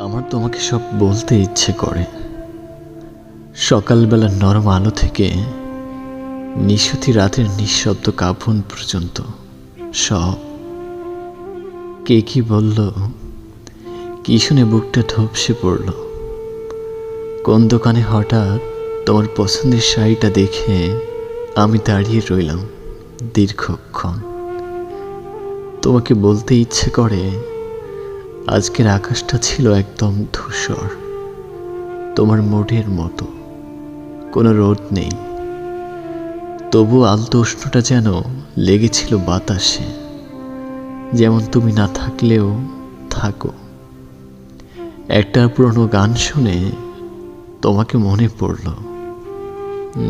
আমার তোমাকে সব বলতে ইচ্ছে করে। সকালবেলার নরম আলো থেকে নিশুতি রাতের নিঃশব্দ কাঁপন পর্যন্ত সব। কে কি বলল, কি শুনে বুকটা ধপসে পড়ল। কোন দোকানে হঠাৎ তোমার পছন্দের শাড়িটা দেখে আমি দাঁড়িয়ে রইলাম দীর্ঘক্ষণ। তোমাকে বলতে ইচ্ছে করে আজকের আকাশটা ছিল একদম ধূসর, তোমার মুডের মতো, কোনো রোদ নেই, তবু আলতো উষ্ণটা যেন লেগেছিল বাতাসে, যেমন তুমি না থাকলেও থাকো। একটা পুরনো গান শুনে তোমাকে মনে পড়ল,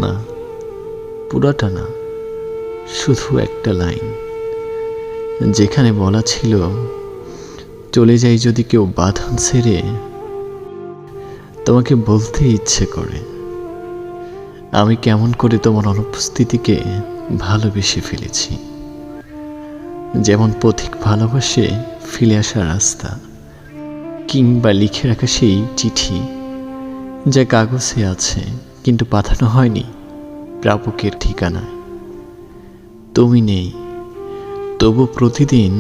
না পুরাটা না, শুধু একটা লাইন, যেখানে বলা ছিল চলে যাই যদি কেউ বাঁধন ছেড়ে। তোমাকে বলতে ইচ্ছে করে আমি কেমন করে তোমার অনুপস্থিতিকে ভালোবেসে ফেলেছি, যেমন পথিক ভালোবাসে ফিরে আসা রাস্তা, কিংবা লিখে রাখা সেই চিঠি যা কাগজে আছে কিন্তু পাঠানো হয়নি প্রাপকের ঠিকানায়। তুমি নেই, তবু প্রতিদিন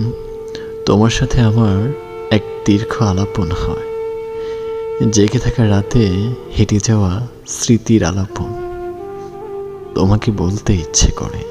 তোমার সাথে আমার এক দীর্ঘ আলাপন হয়, জেগে থাকা রাতে হেঁটে যাওয়া স্মৃতির আলাপন। তোমাকে বলতে ইচ্ছে করে।